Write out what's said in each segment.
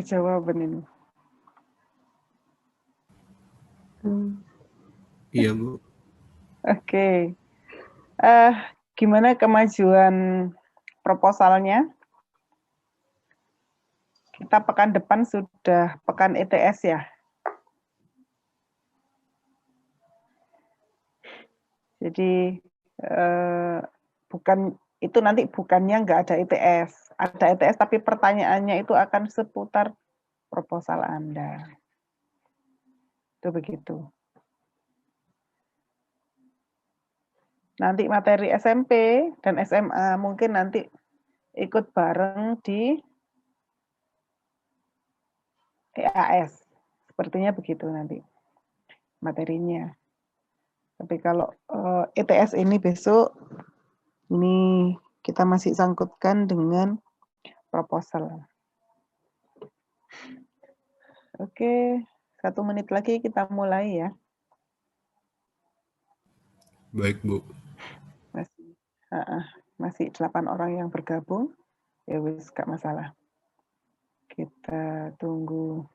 jawaban ini. Iya, Bu. Oke. Gimana kemajuan proposalnya? Kita pekan depan sudah pekan ETS ya. Jadi bukan itu nanti bukannya nggak ada ETS. Ada ETS tapi pertanyaannya itu akan seputar proposal Anda. Itu begitu. Nanti materi SMP dan SMA mungkin nanti ikut bareng di EAS. Sepertinya begitu nanti materinya. Tapi kalau ETS ini besok, ini kita masih sangkutkan dengan proposal. Oke, 1 menit lagi kita mulai ya. Baik, Bu. Masih 8 orang yang bergabung. Ya wis, gak masalah. Kita tunggu.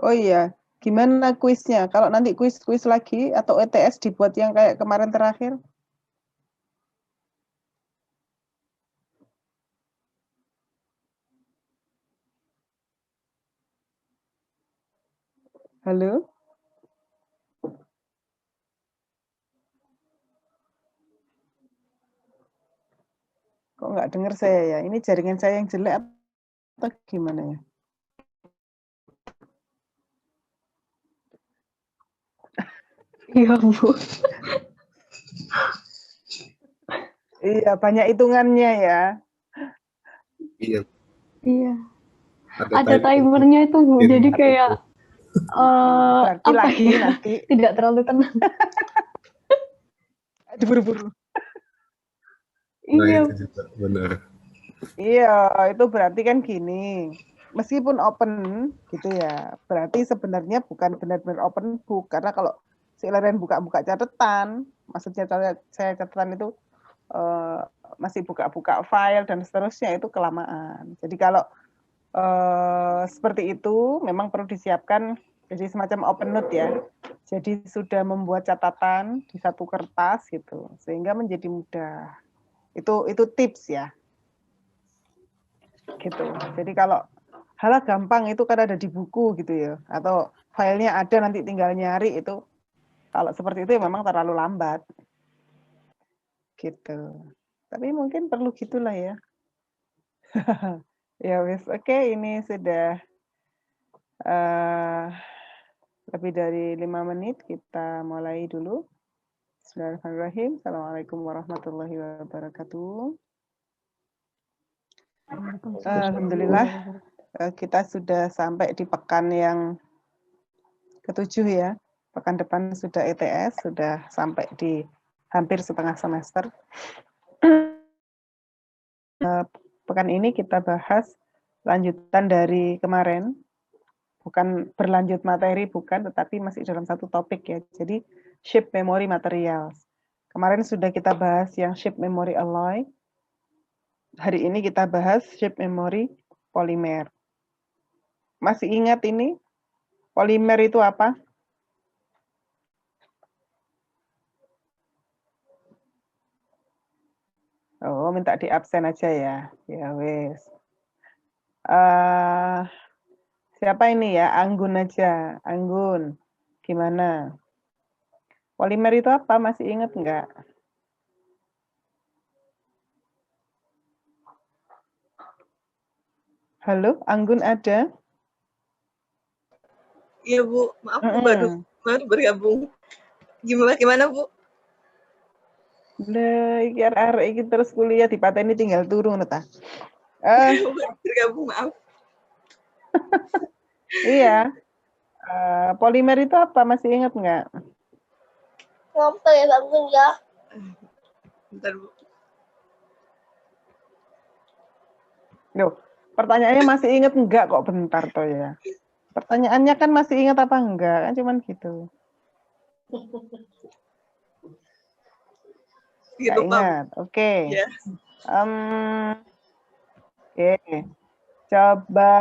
Oh iya, gimana kuisnya? Kalau nanti kuis lagi atau ETS dibuat yang kayak kemarin terakhir? Halo? Kok nggak dengar saya ya? Ini jaringan saya yang jelek atau gimana ya? Iya, Bu. Iya, banyak hitungannya ya. Iya. Iya. Ada timernya itu, Bu. Jadi kayak Berarti apa lagi ya? nanti Tidak terlalu tenang. diburu-buru. Nah, Iya. itu juga benar. Iya, itu berarti kan gini. Meskipun open gitu ya, berarti sebenarnya bukan benar-benar open book. Karena kalau si Leren buka-buka catatan, maksudnya saya catatan itu masih buka-buka file dan seterusnya, itu kelamaan. Jadi kalau seperti itu memang perlu disiapkan jadi semacam open note ya. Jadi sudah membuat catatan di satu kertas gitu, sehingga menjadi mudah. Itu tips ya. Gitu. Jadi kalau halah gampang itu kan ada di buku gitu ya, atau filenya ada nanti tinggal nyari, itu kalau seperti itu ya memang terlalu lambat. Gitu. Tapi mungkin perlu gitulah ya. Ya wis, oke, ini sudah lebih dari 5 menit, kita mulai dulu. Bismillahirrahmanirrahim. Assalamualaikum warahmatullahi wabarakatuh. Alhamdulillah, kita sudah sampai di pekan yang ke-7 ya. Pekan depan sudah ETS, sudah sampai di hampir setengah semester. Pekan ini kita bahas lanjutan dari kemarin. Bukan berlanjut materi, bukan, tetapi masih dalam satu topik ya. Jadi shape memory materials. Kemarin sudah kita bahas yang shape memory alloy. Hari ini kita bahas shape memory polimer. Masih ingat ini? Polimer itu apa? Oh, minta di absen aja ya. Ya wes. Siapa ini ya? Anggun aja. Anggun, gimana? Polimer itu apa? Masih ingat nggak? Halo, Anggun ada? Iya Bu, maaf Bu, baru bergabung. Gimana Bu? Lah, iki arek iki terus kuliah dipateni tinggal turu ngono ta. Bergabung, maaf. Iya. Polimer itu apa? Masih ingat nggak? Ngapa ya bangun ya? Bentar Bu. Loh, pertanyaannya masih ingat enggak kok bentar toh ya. Pertanyaannya kan masih ingat apa enggak? Kan cuman gitu. Nggak ingat. Oke. Ya. Oke. Coba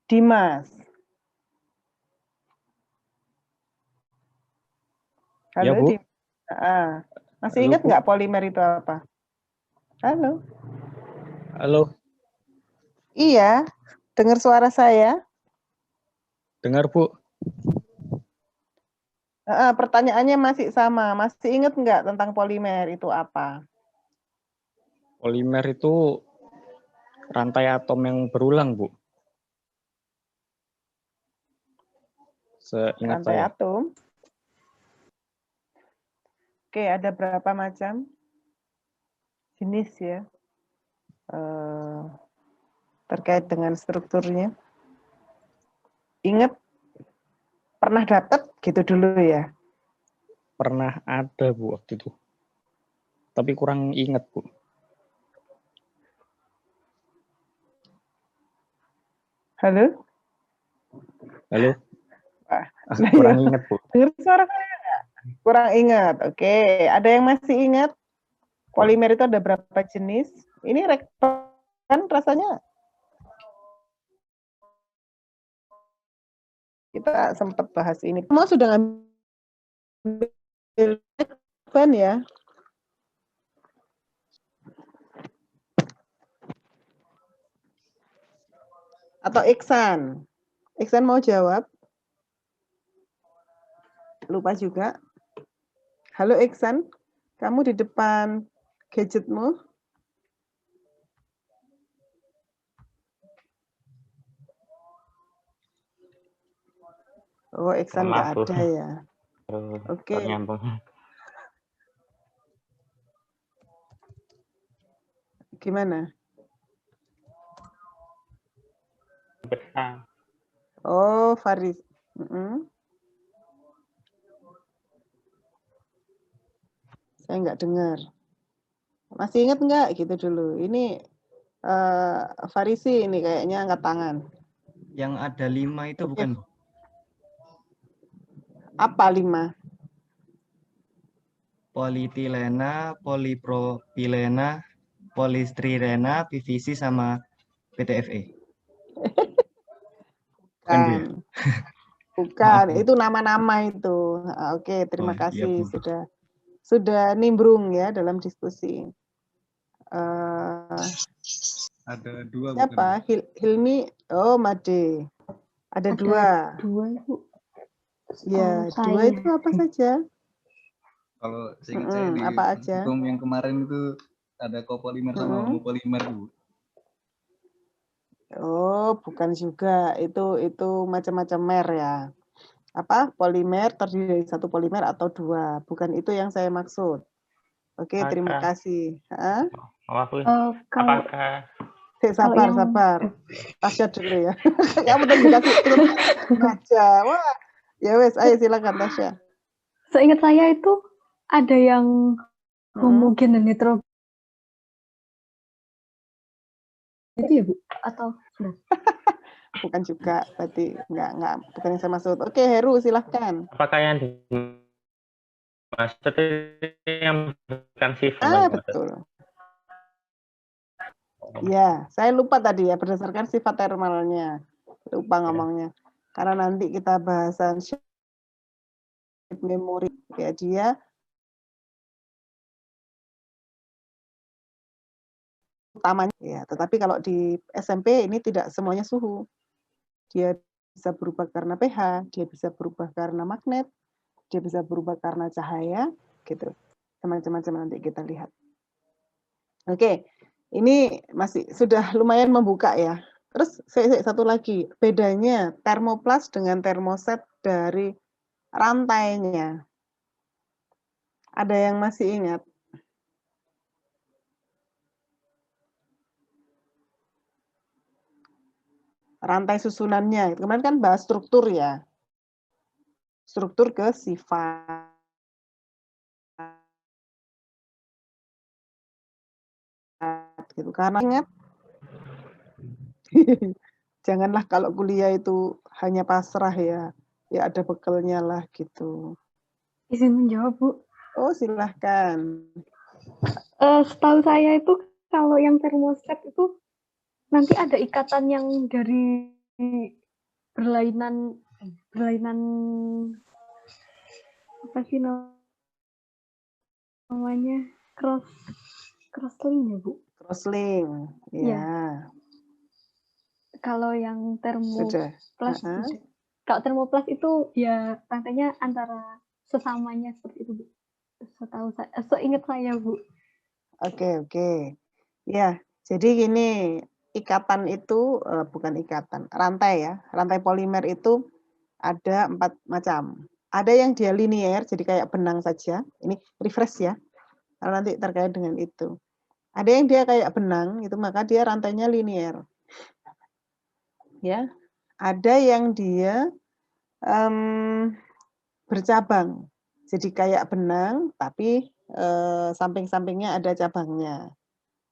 Dimas. Halo, Ya, Bu. Dimas. Masih Halo, ingat Bu. nggak polimer itu apa? Halo. Halo, Iya, dengar suara saya? dengar Bu. Pertanyaannya masih sama. Masih ingat nggak tentang polimer itu apa? Polimer itu rantai atom yang berulang, Bu. Seingat Rantai saya. atom. Oke, ada berapa macam jenis ya terkait dengan strukturnya? Ingat pernah dapat gitu dulu ya? Pernah ada, Bu, waktu itu. Tapi kurang ingat, Bu. Halo? Wah, kurang ingat, Bu. dengar suara saya nggak? Kurang ingat. Oke, ada yang masih ingat? Polimer itu ada berapa jenis? Ini kan rasanya kita sempat bahas ini. Semua sudah ngambil Van ya? Atau Iksan? Iksan mau jawab? Lupa juga. Halo Iksan, kamu di depan gadgetmu? Oh, Iksan nggak ada ya. Oke. Gimana? Oh, Faris. Saya nggak dengar. Masih ingat nggak gitu dulu? Ini Farisi ini kayaknya angkat tangan. Yang ada 5 itu bukan? Apa 5? Polietilena, polipropilena, polistrirena, PVC, sama PTFE. Bukan. Bukan, itu nama-nama itu. Oke, terima kasih iya, sudah nimbrung ya dalam diskusi. Ada 2 siapa? bukan? Hilmi, oh Made. Ada 2. 2 Ibu. Ya, 2 itu apa saja? Kalau seingat saya di apa aja? hukum yang kemarin itu ada copolimer sama homopolimer, Bu. Oh, bukan juga. Itu macam-macam mer ya. Apa? Polimer terdiri dari 1 polimer atau 2. Bukan itu yang saya maksud. Oke, terima kasih. Sabar. Tasya dulu ya. Kamu tadi kasih baca. Wah, ya wes, ayo silakan Tasya. Seingat saya itu ada yang homogen dan heterogen. Itu ya Bu? Atau bukan juga, berarti enggak, bukan yang saya maksud. Oke, Heru silahkan. Apakah yang dimaksud yang bukan sifat? Betul. Ya, saya lupa tadi ya berdasarkan sifat termalnya. Lupa ngomongnya. Karena nanti kita bahasan shape memori ya dia utamanya ya, tetapi kalau di SMP ini tidak semuanya suhu. Dia bisa berubah karena pH, dia bisa berubah karena magnet, dia bisa berubah karena cahaya, gitu. Macam-macam nanti kita lihat. Oke, ini masih sudah lumayan membuka ya. Terus satu lagi, bedanya termoplas dengan termoset dari rantainya. Ada yang masih ingat? Rantai susunannya. Kemarin kan bahas struktur ya. Struktur ke sifat. Gitu. Karena ingat, janganlah kalau kuliah itu hanya pasrah ya. Ya ada bekalnya lah gitu. Izin menjawab, Bu. Oh, silahkan. Setahu saya itu kalau yang termoset itu nanti ada ikatan yang dari berlainan apa sih namanya, crosslink ya, Bu? Crosslink, ya. Kalau yang Sudah. termoplas kalau termoplas itu ya rantainya antara sesamanya seperti itu, Bu. Setahu saya, seingat saya, Bu. Oke. Ya, jadi gini, ikatan itu bukan ikatan, rantai ya. Rantai polimer itu ada 4 macam. Ada yang dia linier, jadi kayak benang saja. Ini refresh ya. Kalau nanti terkait dengan itu. Ada yang dia kayak benang, itu maka dia rantainya linier. Ya, ada yang dia bercabang. Jadi kayak benang, tapi samping-sampingnya ada cabangnya.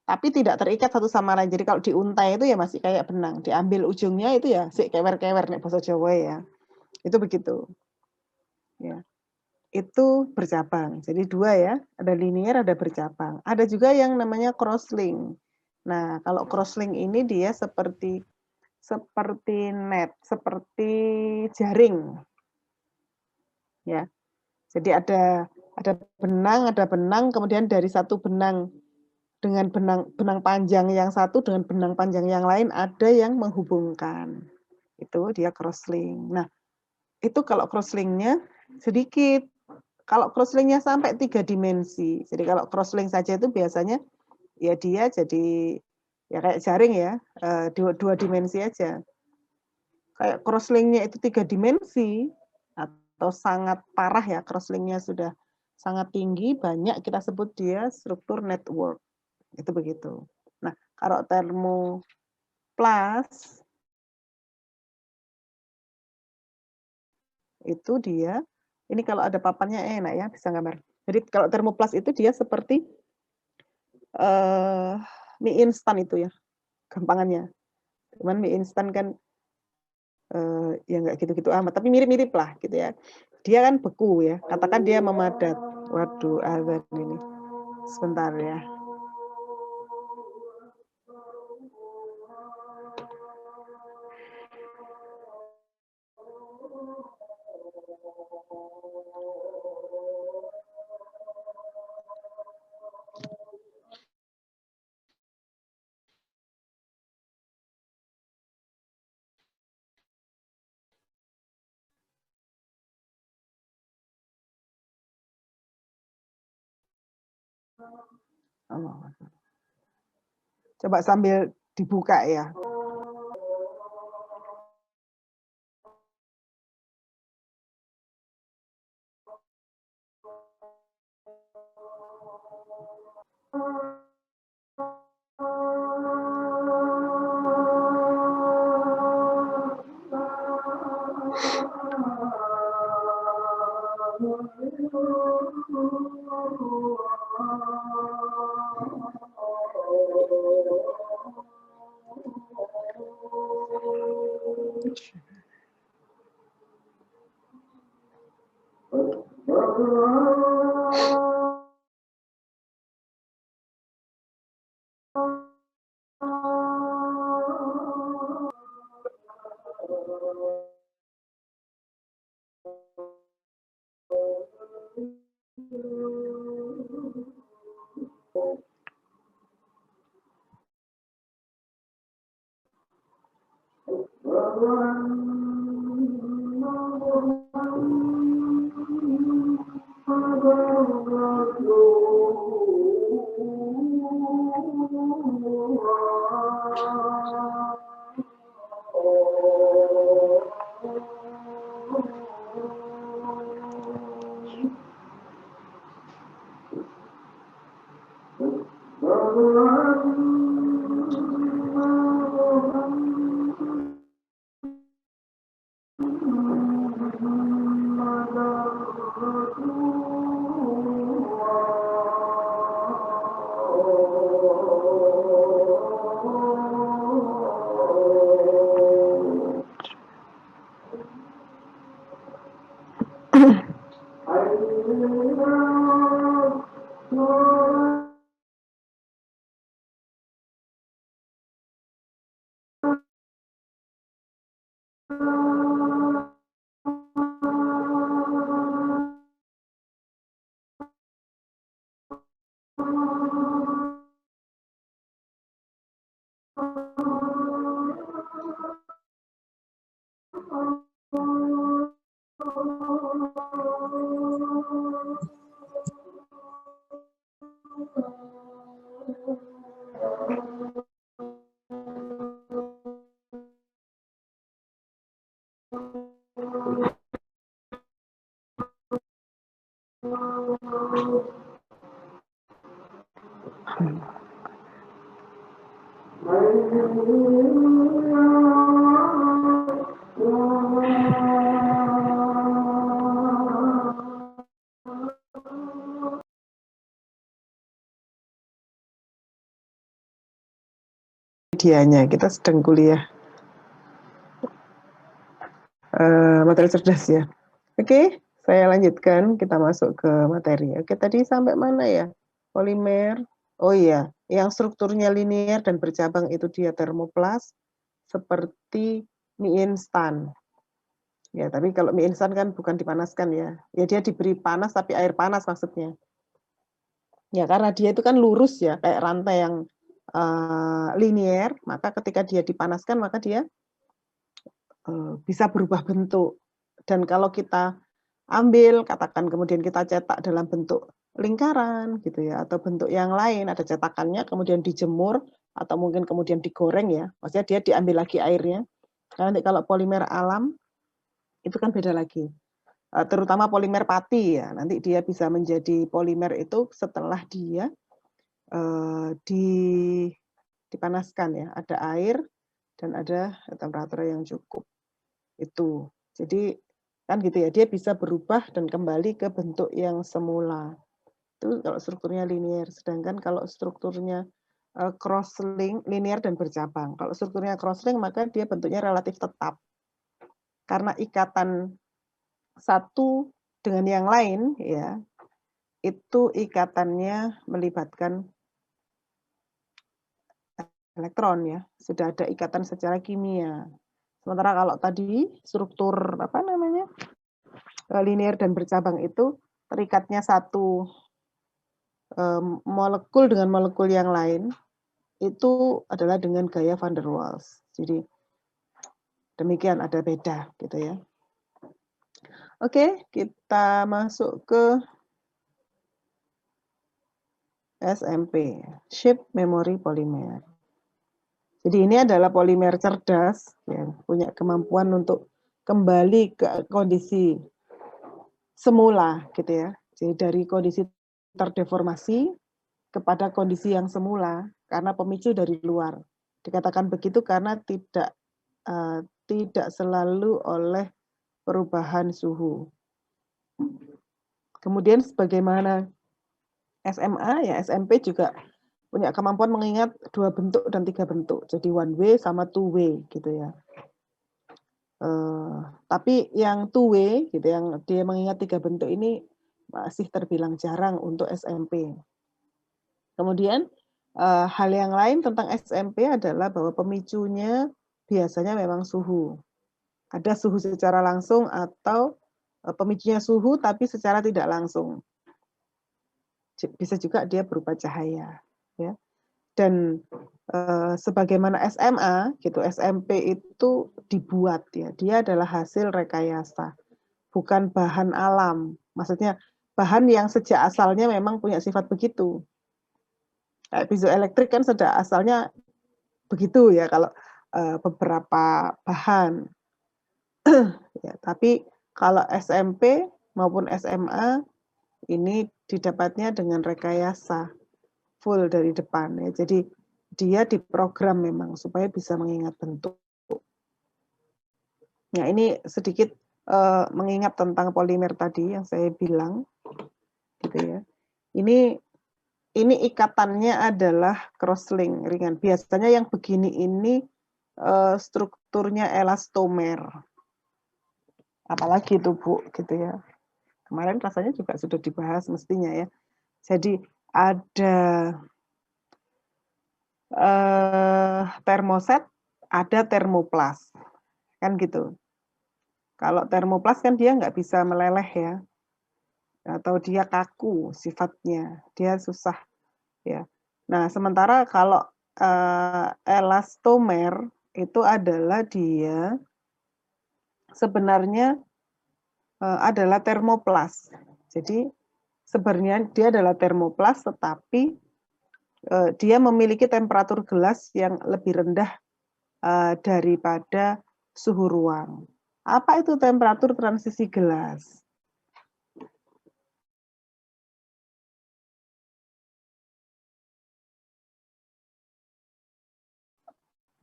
Tapi tidak terikat satu sama lain. Jadi kalau diuntai itu ya masih kayak benang. Diambil ujungnya itu ya si kewer-kewer nek basa Jawa ya. Itu begitu. Ya. Itu bercabang. Jadi 2 ya, ada linear, ada bercabang. Ada juga yang namanya crosslink. Nah, kalau crosslink ini dia seperti net, seperti jaring. Ya. Jadi ada benang, kemudian dari satu benang dengan benang panjang yang satu dengan benang panjang yang lain ada yang menghubungkan. Itu dia crosslink. Nah, itu kalau crosslink-nya sedikit. Kalau crosslink-nya sampai 3 dimensi. Jadi kalau crosslink saja itu biasanya ya dia jadi ya kayak jaring ya, 2 dimensi aja. Kayak crosslink-nya itu 3 dimensi atau sangat parah ya, crosslink-nya sudah sangat tinggi, banyak kita sebut dia struktur network. Itu begitu. Nah, kalau termoplas itu dia, ini kalau ada papannya enak ya, bisa gambar. Jadi kalau termoplas itu dia seperti mie instan itu ya, gampangannya. Cuman mie instan kan ya nggak gitu-gitu amat, tapi mirip-mirip lah gitu ya. Dia kan beku ya, katakan dia memadat. Waduh, azan ini. Sebentar ya. Coba sambil dibuka ya. Medianya kita sedang kuliah materi cerdas ya. Oke, saya lanjutkan, kita masuk ke materi. Oke, tadi sampai mana ya? Polimer. Oh iya, yang strukturnya linear dan bercabang itu dia termoplas seperti mie instan. Ya, tapi kalau mie instan kan bukan dipanaskan ya. Ya dia diberi panas tapi air panas maksudnya. Ya karena dia itu kan lurus ya, kayak rantai yang linear, maka ketika dia dipanaskan maka dia bisa berubah bentuk. Dan kalau kita ambil, katakan kemudian kita cetak dalam bentuk lingkaran gitu ya, atau bentuk yang lain, ada cetakannya, kemudian dijemur, atau mungkin kemudian digoreng ya, maksudnya dia diambil lagi airnya. Karena nanti kalau polimer alam, itu kan beda lagi. Terutama polimer pati ya, nanti dia bisa menjadi polimer itu setelah dia dipanaskan ya, ada air dan ada temperatur yang cukup. Itu. Jadi kan gitu ya, dia bisa berubah dan kembali ke bentuk yang semula. Itu kalau strukturnya linear. Sedangkan kalau strukturnya crosslink, linear dan bercabang. Kalau strukturnya crosslink maka dia bentuknya relatif tetap. Karena ikatan satu dengan yang lain ya, itu ikatannya melibatkan elektron ya, sudah ada ikatan secara kimia. Sementara kalau tadi struktur apa namanya linear dan bercabang itu terikatnya satu molekul dengan molekul yang lain itu adalah dengan gaya van der Waals. Jadi demikian, ada beda gitu ya. Oke, kita masuk ke SMP, Shape Memory Polymer. Jadi ini adalah polimer cerdas yang punya kemampuan untuk kembali ke kondisi semula gitu ya. Jadi dari kondisi terdeformasi kepada kondisi yang semula karena pemicu dari luar. Dikatakan begitu karena tidak selalu oleh perubahan suhu. Kemudian sebagaimana SMA ya, SMP juga punya kemampuan mengingat 2 bentuk dan 3 bentuk. Jadi one way sama two way gitu ya. Tapi yang two way gitu, yang dia mengingat 3 bentuk ini masih terbilang jarang untuk SMP. Kemudian hal yang lain tentang SMP adalah bahwa pemicunya biasanya memang suhu. Ada suhu secara langsung atau pemicunya suhu tapi secara tidak langsung. Bisa juga dia berupa cahaya, ya. Dan sebagaimana SMA, gitu, SMP itu dibuat ya, dia adalah hasil rekayasa, bukan bahan alam. Maksudnya bahan yang sejak asalnya memang punya sifat begitu. Kayak piezoelektrik kan sejak asalnya begitu ya kalau beberapa bahan. Ya, tapi kalau SMP maupun SMA ini didapatnya dengan rekayasa. full dari depan ya. Jadi dia diprogram memang supaya bisa mengingat bentuk. Nah, ini sedikit mengingat tentang polimer tadi yang saya bilang, gitu ya. Ini ikatannya adalah crosslink ringan. Biasanya yang begini ini strukturnya elastomer. Apalagi itu Bu, gitu ya. Kemarin rasanya juga sudah dibahas mestinya ya. Jadi ada termoset, ada termoplas, kan gitu. Kalau termoplas kan dia nggak bisa meleleh ya, atau dia kaku sifatnya, dia susah ya. Nah, sementara kalau elastomer itu adalah dia sebenarnya adalah termoplas. Jadi sebenarnya dia adalah termoplas, tetapi dia memiliki temperatur gelas yang lebih rendah daripada suhu ruang. Apa itu temperatur transisi gelas?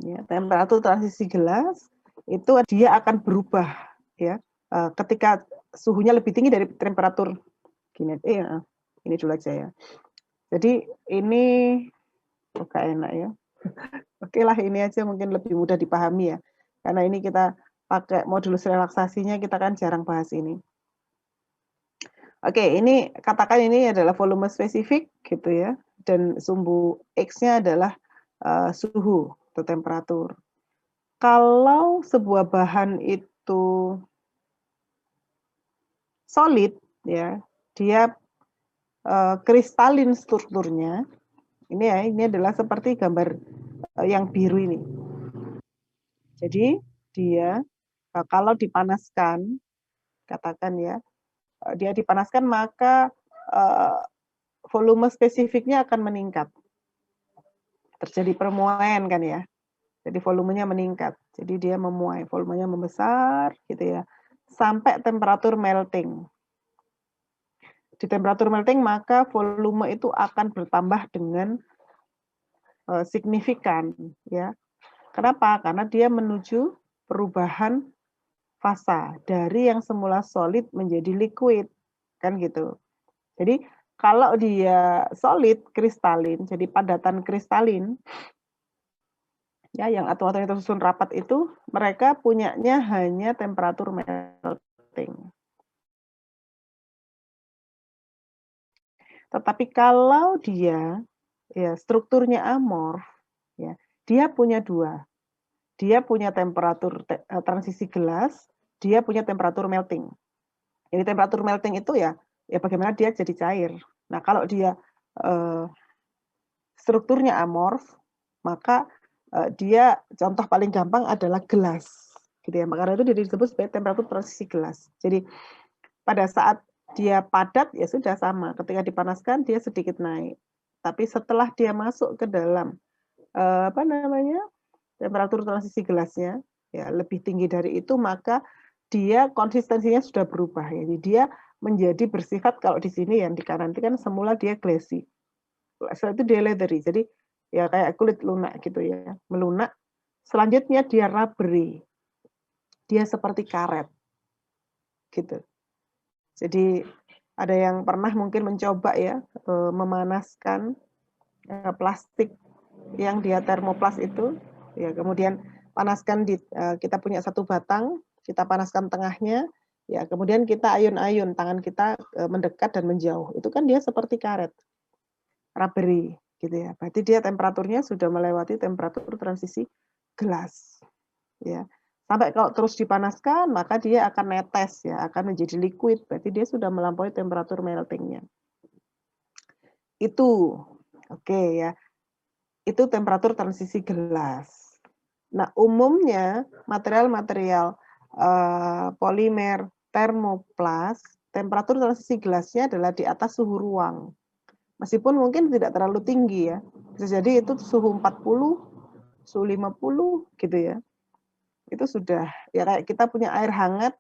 Ya, temperatur transisi gelas itu dia akan berubah ya ketika suhunya lebih tinggi dari temperatur gini. Ini dulu aja ya. Jadi ini enak ya. Oke lah, ini aja mungkin lebih mudah dipahami ya. Karena ini kita pakai modulus relaksasinya, kita kan jarang bahas ini. Oke, ini katakan ini adalah volume spesifik gitu ya. Dan sumbu X-nya adalah suhu atau temperatur. Kalau sebuah bahan itu solid ya, dia kristalin strukturnya. Ini ya, ini adalah seperti gambar yang biru ini. Jadi dia kalau dipanaskan, katakan ya, dia dipanaskan maka volume spesifiknya akan meningkat. Terjadi permuaian kan ya. Jadi volumenya meningkat. Jadi dia memuai, volumenya membesar gitu ya. Sampai temperatur melting. Di temperatur melting maka volume itu akan bertambah dengan signifikan ya. Kenapa? Karena dia menuju perubahan fasa dari yang semula solid menjadi liquid kan gitu. Jadi kalau dia solid kristalin, jadi padatan kristalin ya, yang atom-atomnya tersusun rapat itu mereka punyanya hanya temperatur melting. Tetapi kalau dia ya strukturnya amorf ya, dia punya dua. Dia punya temperatur transisi gelas, dia punya temperatur melting. Jadi temperatur melting itu ya bagaimana dia jadi cair. Nah, kalau dia strukturnya amorf, maka dia contoh paling gampang adalah gelas. Gitu ya. Karena itu disebut sebagai temperatur transisi gelas. Jadi pada saat dia padat ya sudah sama. Ketika dipanaskan dia sedikit naik. Tapi setelah dia masuk ke dalam temperatur transisi gelasnya ya lebih tinggi dari itu, maka dia konsistensinya sudah berubah. Jadi dia menjadi bersifat, kalau di sini yang di kanan itu kan semula dia glassy. Setelah itu dia leathery. Jadi ya kayak kulit lunak gitu ya, melunak. Selanjutnya dia rubbery. Dia seperti karet. Gitu. Jadi ada yang pernah mungkin mencoba ya memanaskan plastik yang dia termoplas itu, ya kemudian panaskan kita punya satu batang, kita panaskan tengahnya, ya kemudian kita ayun-ayun tangan kita mendekat dan menjauh. Itu kan dia seperti karet, rubbery gitu ya. Berarti dia temperaturnya sudah melewati temperatur transisi gelas, ya. Sampai kalau terus dipanaskan, maka dia akan netes ya, akan menjadi liquid. Berarti dia sudah melampaui temperatur meltingnya. Itu oke ya. Itu temperatur transisi gelas. Nah, umumnya material-material polimer termoplas, temperatur transisi gelasnya adalah di atas suhu ruang. Meskipun mungkin tidak terlalu tinggi ya. Bisa jadi itu suhu 40, suhu 50 gitu ya. Itu sudah ya kayak kita punya air hangat,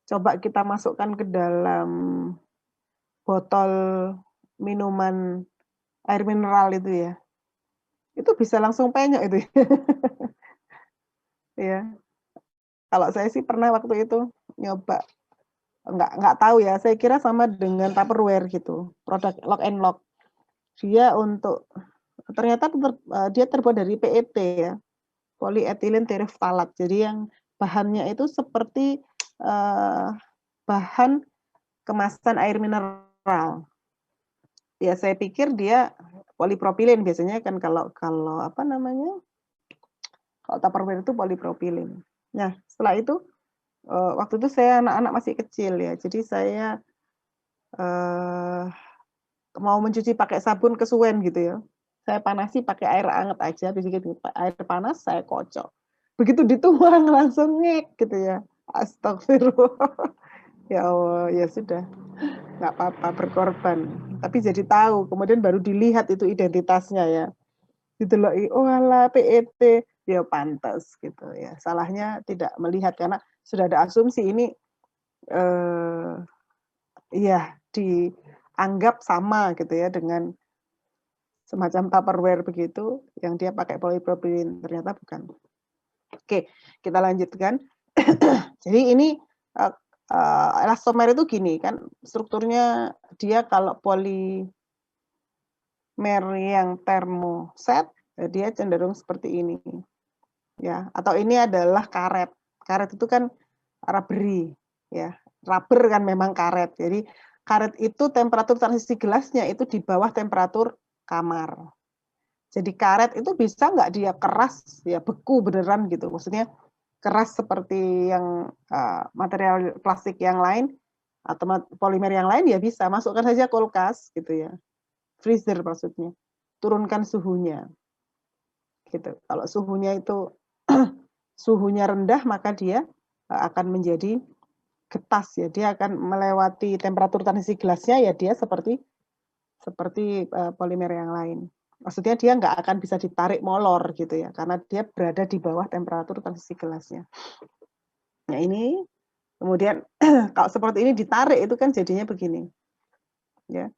coba kita masukkan ke dalam botol minuman air mineral itu ya. Itu bisa langsung penyok itu. Ya. Kalau saya sih pernah waktu itu nyoba, nggak tahu ya, saya kira sama dengan Tupperware gitu, produk Lock and Lock. Dia ternyata dia terbuat dari PET ya, polyethylene terephthalate. Jadi yang bahannya itu seperti bahan kemasan air mineral. Ya saya pikir dia polipropilen biasanya kan kalau apa namanya, kalau Tupperware itu polipropilen. Nah setelah itu waktu itu saya anak-anak masih kecil ya, jadi saya mau mencuci pakai sabun kesuwen gitu ya. Saya panasi pakai air hangat aja, sedikit air panas saya kocok. Begitu dituang langsung ngek gitu ya. Astagfirullah. Ya Allah, ya sudah. Nggak apa-apa, berkorban. Tapi jadi tahu, kemudian baru dilihat itu identitasnya ya. Diteloi, oh alah PET, ya pantas gitu ya. Salahnya tidak melihat karena sudah ada asumsi ini ya dianggap sama gitu ya dengan semacam Tupperware begitu yang dia pakai polypropylene, ternyata bukan. Oke, kita lanjutkan. Jadi ini elastomer itu gini kan strukturnya, dia kalau polimer yang termoset dia cenderung seperti ini ya, atau ini adalah karet. Karet itu kan rubbery ya, rubber kan memang karet. Jadi karet itu temperatur transisi gelasnya itu di bawah temperatur kamar. Jadi karet itu bisa nggak dia keras ya, beku beneran gitu, maksudnya keras seperti yang material plastik yang lain atau polimer yang lain ya bisa, masukkan saja kulkas gitu ya, freezer maksudnya, turunkan suhunya gitu. Kalau suhunya itu suhunya rendah maka dia akan menjadi getas ya, dia akan melewati temperatur transisi gelasnya ya, dia seperti polimer yang lain. Maksudnya dia nggak akan bisa ditarik molor gitu ya, karena dia berada di bawah temperatur transisi gelasnya. Nah ini, kemudian kalau seperti ini ditarik itu kan jadinya begini. Ya,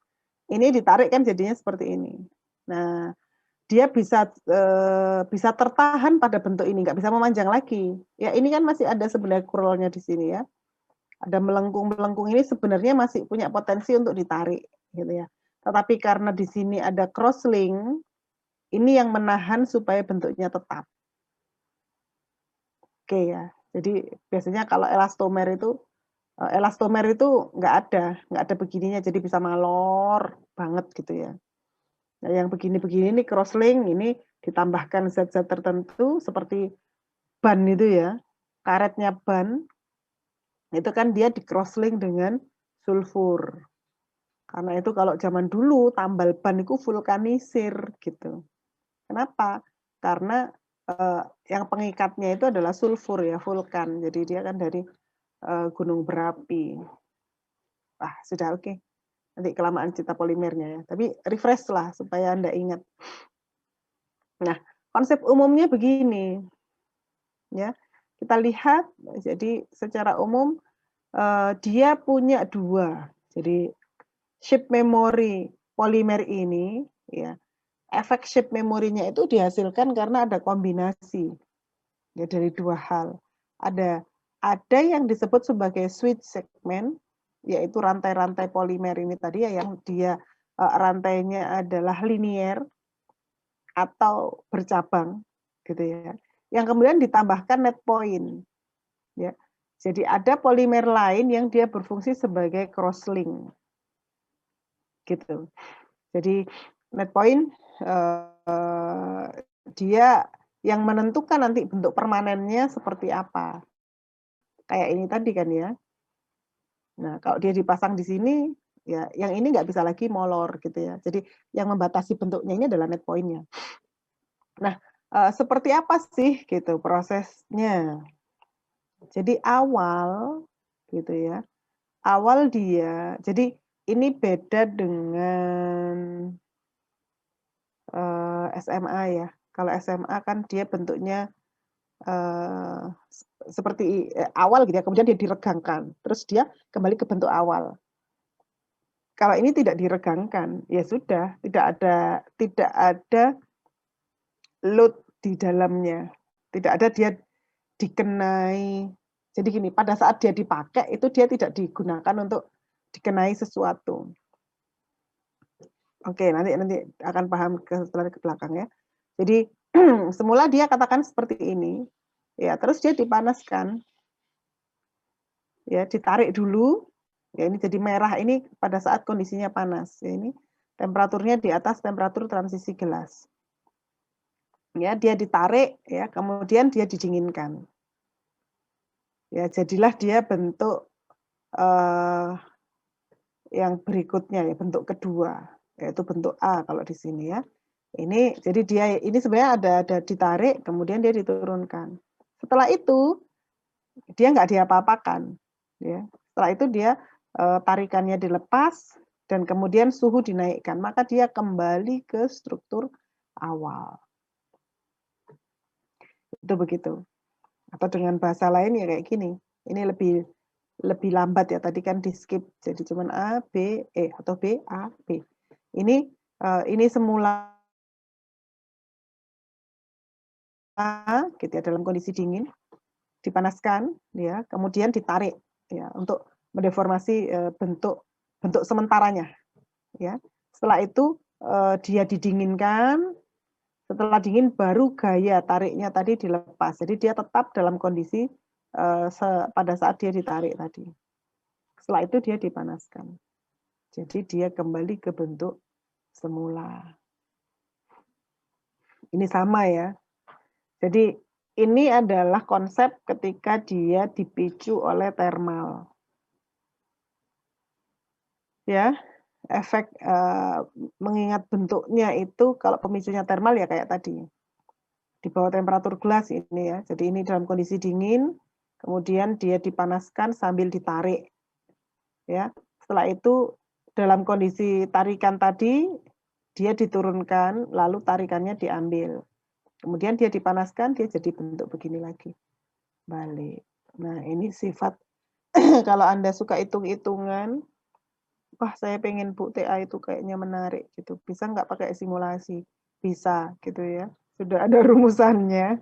ini ditarik kan jadinya seperti ini. Nah, dia bisa tertahan pada bentuk ini, nggak bisa memanjang lagi. Ya ini kan masih ada sebenarnya curlnya di sini ya. Ada melengkung-melengkung ini sebenarnya masih punya potensi untuk ditarik gitu ya. Tetapi karena di sini ada crosslink, ini yang menahan supaya bentuknya tetap. Oke ya. Jadi biasanya kalau elastomer itu nggak ada begininya, jadi bisa malor banget gitu ya. Nah, yang begini-begini ini crosslink, ini ditambahkan zat-zat tertentu seperti ban itu ya, karetnya ban, itu kan dia di crosslink dengan sulfur. Karena itu kalau zaman dulu tambal ban itu vulkanisir gitu. Kenapa? Karena yang pengikatnya itu adalah sulfur ya, vulkan. Jadi dia kan dari gunung berapi. Wah, sudah oke. Nanti kelamaan cerita polimernya ya. Tapi refresh lah supaya Anda ingat. Nah, konsep umumnya begini. Ya. Kita lihat, jadi secara umum dia punya dua. Jadi shape memory polimer ini ya, efek shape memorinya itu dihasilkan karena ada kombinasi ya dari dua hal. Ada yang disebut sebagai switch segment, yaitu rantai-rantai polimer ini tadi ya, yang dia rantainya adalah linier atau bercabang gitu ya. Yang kemudian ditambahkan net point ya. Jadi ada polimer lain yang dia berfungsi sebagai crosslink gitu. Jadi net point dia yang menentukan nanti bentuk permanennya seperti apa. Kayak ini tadi kan ya. Nah, kalau dia dipasang di sini, ya yang ini nggak bisa lagi molor gitu ya. Jadi yang membatasi bentuknya ini adalah net point-nya. Nah, seperti apa sih gitu prosesnya? Jadi awal gitu ya. Awal dia, jadi ini beda dengan SMA ya. Kalau SMA kan dia bentuknya seperti awal gitu ya, kemudian dia diregangkan, terus dia kembali ke bentuk awal. kalau ini tidak diregangkan, ya sudah, tidak ada load di dalamnya. Tidak ada dia dikenai. Jadi gini, pada saat dia dipakai itu dia tidak digunakan untuk dikenai sesuatu. Oke, nanti akan paham setelah ke belakang ya. Jadi semula dia katakan seperti ini, ya terus dia dipanaskan, ya ditarik dulu, ya ini jadi merah ini pada saat kondisinya panas. Ya, ini temperaturnya di atas temperatur transisi gelas. Ya dia ditarik, ya kemudian dia didinginkan. Ya jadilah dia bentuk yang berikutnya ya bentuk kedua, yaitu bentuk A kalau di sini ya. Ini jadi dia ini sebenarnya ada ditarik, kemudian dia diturunkan. Setelah itu dia nggak diapa-apakan, ya. Setelah itu dia tarikannya dilepas dan kemudian suhu dinaikkan, maka dia kembali ke struktur awal. Itu begitu. Atau dengan bahasa lain ya kayak gini. Ini lebih lambat ya. Tadi kan di skip jadi cuman A, B, E atau B, A, B. Ini semula gitu ya, dalam kondisi dingin, dipanaskan ya, kemudian ditarik ya untuk mendeformasi bentuk sementaranya ya. Setelah itu dia didinginkan, setelah dingin baru gaya tariknya tadi dilepas. Jadi dia tetap dalam kondisi pada saat dia ditarik tadi. Setelah itu dia dipanaskan. Jadi dia kembali ke bentuk semula. Ini sama ya. Jadi ini adalah konsep ketika dia dipicu oleh termal. Ya, efek mengingat bentuknya itu kalau pemicunya termal ya kayak tadi. Di bawah temperatur gelas ini ya. Jadi ini dalam kondisi dingin, kemudian dia dipanaskan sambil ditarik. Ya. Setelah itu dalam kondisi tarikan tadi dia diturunkan lalu tarikannya diambil. Kemudian dia dipanaskan, dia jadi bentuk begini lagi. Balik. Nah, ini sifat kalau Anda suka hitung-hitungan, wah saya pengen Bu TA itu kayaknya menarik gitu. Bisa nggak pakai simulasi? Bisa gitu ya. Sudah ada rumusannya.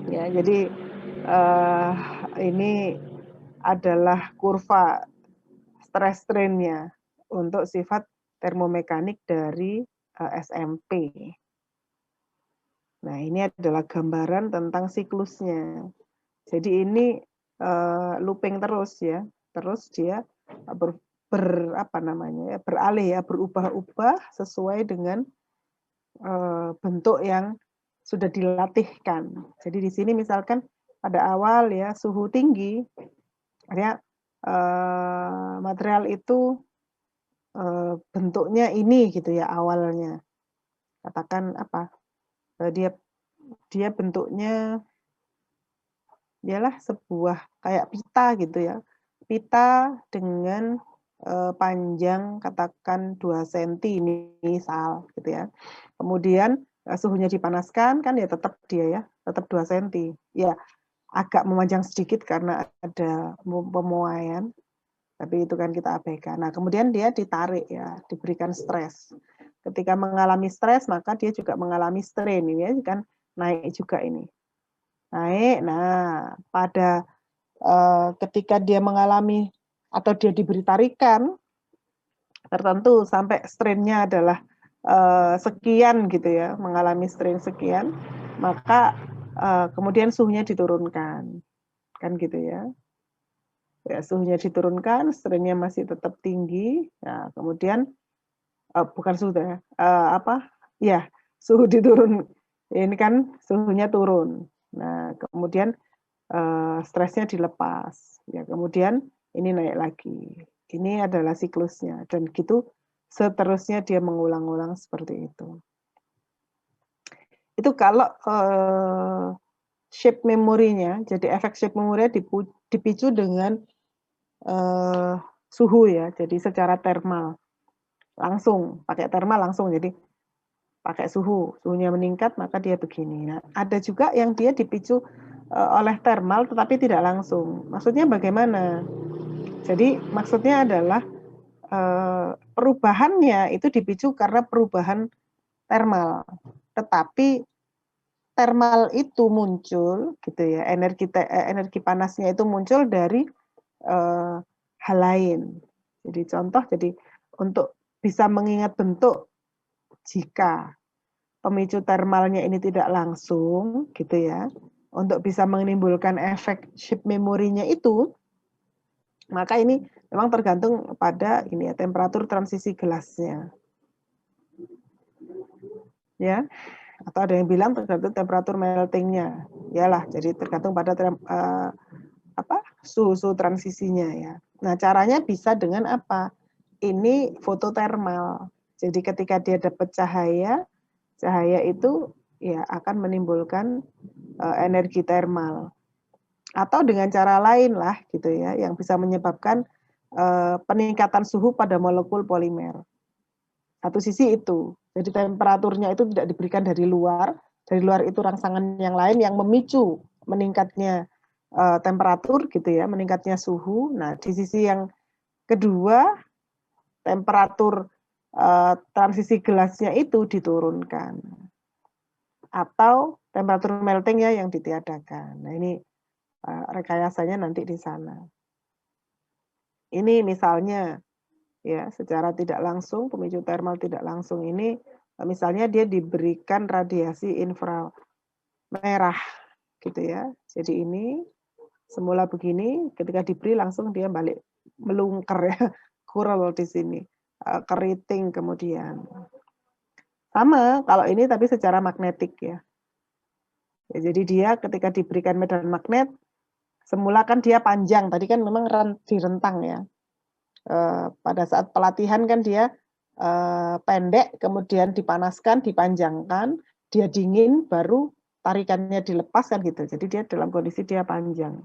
Ya, jadi ini adalah kurva stress strain-nya untuk sifat termomekanik dari SMP. Nah, ini adalah gambaran tentang siklusnya. Jadi ini looping terus ya. Terus dia beralih ya, berubah-ubah sesuai dengan bentuk yang sudah dilatihkan. Jadi di sini misalkan pada awal ya suhu tinggi, artinya material itu bentuknya ini gitu ya awalnya. Katakan apa? Dia bentuknya dialah sebuah kayak pita gitu ya. Pita dengan panjang katakan 2 cm misal gitu ya. Kemudian suhunya dipanaskan kan ya tetap 2 cm. Ya agak memanjang sedikit karena ada pemuaian. Tapi itu kan kita abaikan. Nah, kemudian dia ditarik ya, diberikan stres. Ketika mengalami stres maka dia juga mengalami strain ini ya kan naik juga ini. Naik. Nah, pada ketika dia mengalami atau dia diberi tarikan tertentu sampai strain-nya adalah sekian gitu ya, mengalami strain sekian, maka kemudian suhunya diturunkan. Kan gitu ya. Ya, suhunya diturunkan, strain-nya masih tetap tinggi. Nah, kemudian bukan suhu ya, ya suhu diturun. Ini kan suhunya turun. Nah, kemudian stresnya dilepas. Ya, kemudian ini naik lagi. Ini adalah siklusnya dan gitu seterusnya dia mengulang-ulang seperti itu. Itu kalau shape memorinya, jadi efek shape memorinya dipicu dengan suhu ya, jadi secara termal. Langsung, pakai termal langsung, jadi pakai suhunya meningkat maka dia begini. Nah, ada juga yang dia dipicu oleh termal tetapi tidak langsung. Maksudnya bagaimana? Jadi maksudnya adalah perubahannya itu dipicu karena perubahan thermal. Tetapi thermal itu muncul gitu ya, energi panasnya itu muncul dari hal lain. Jadi contoh, jadi untuk bisa mengingat bentuk, jika pemicu thermalnya ini tidak langsung gitu ya, untuk bisa menimbulkan efek shape memorinya itu, maka ini memang tergantung pada ini ya, temperatur transisi gelasnya. Ya, atau ada yang bilang tergantung temperatur meltingnya. Yalah, jadi tergantung pada suhu transisinya ya. Nah, caranya bisa dengan apa? Ini fototermal. Jadi ketika dia dapat cahaya itu ya akan menimbulkan energi termal. Atau dengan cara lain lah gitu ya, yang bisa menyebabkan peningkatan suhu pada molekul polimer. Satu sisi itu, jadi temperaturnya itu tidak diberikan dari luar itu rangsangan yang lain yang memicu meningkatnya temperatur gitu ya, meningkatnya suhu. Nah, di sisi yang kedua, temperatur transisi gelasnya itu diturunkan. Atau temperatur meltingnya yang ditiadakan. Nah, ini rekayasanya nanti di sana. Ini misalnya ya, secara tidak langsung, pemicu termal tidak langsung ini, misalnya dia diberikan radiasi inframerah gitu ya. Jadi ini semula begini, ketika diberi langsung dia balik melungker ya, kurel di sini, keriting kemudian. Sama kalau ini tapi secara magnetik ya. Jadi dia ketika diberikan medan magnet, semula kan dia panjang, tadi kan memang direntang ya. Pada saat pelatihan kan dia pendek, kemudian dipanaskan, dipanjangkan, dia dingin, baru tarikannya dilepas kan gitu. Jadi dia dalam kondisi dia panjang.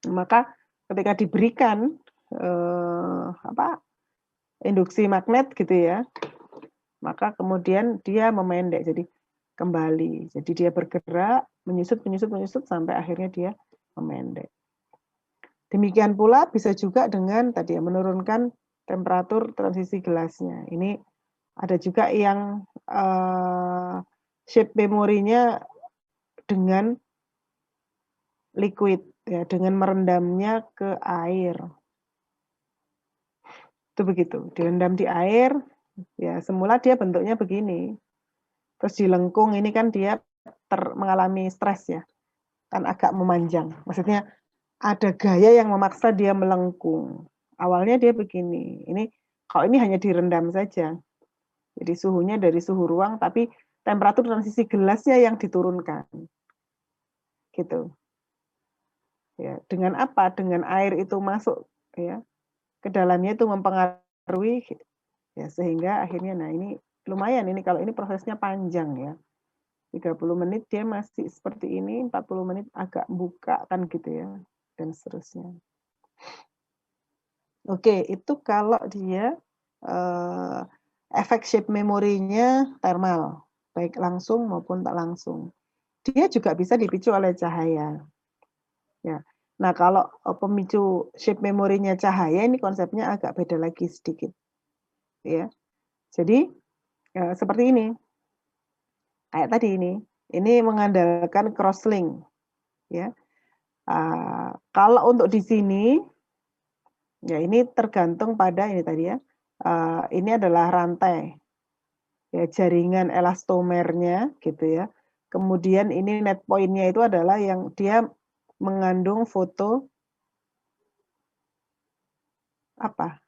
Maka ketika diberikan induksi magnet gitu ya, maka kemudian dia memendek, jadi kembali. Jadi dia bergerak, menyusut sampai akhirnya dia memendek. Demikian pula bisa juga dengan tadi ya, menurunkan temperatur transisi gelasnya. Ini ada juga yang shape memorinya dengan liquid ya, dengan merendamnya ke air. Itu begitu, direndam di air ya, semula dia bentuknya begini. Terus dilengkung, ini kan dia mengalami stres ya. Kan agak memanjang. Maksudnya ada gaya yang memaksa dia melengkung. Awalnya dia begini. Ini kalau ini hanya direndam saja. Jadi suhunya dari suhu ruang, tapi temperatur transisi gelasnya yang diturunkan. Gitu. Ya, dengan apa? Dengan air itu masuk ya ke dalamnya itu mempengaruhi ya, sehingga akhirnya nah ini lumayan ini kalau ini prosesnya panjang ya. 30 menit dia masih seperti ini, 40 menit agak buka kan gitu ya. Dan seterusnya. Oke, itu kalau dia efek shape memorinya thermal, baik langsung maupun tak langsung. Dia juga bisa dipicu oleh cahaya. Ya. Nah, kalau pemicu shape memorinya cahaya ini konsepnya agak beda lagi sedikit. Ya. Jadi seperti ini. Kayak tadi ini mengandalkan crosslink. Ya. Kalau untuk di sini, ya ini tergantung pada ini tadi ya. Ini adalah rantai, ya jaringan elastomernya gitu ya. Kemudian ini net point-nya itu adalah yang dia mengandung foto apa?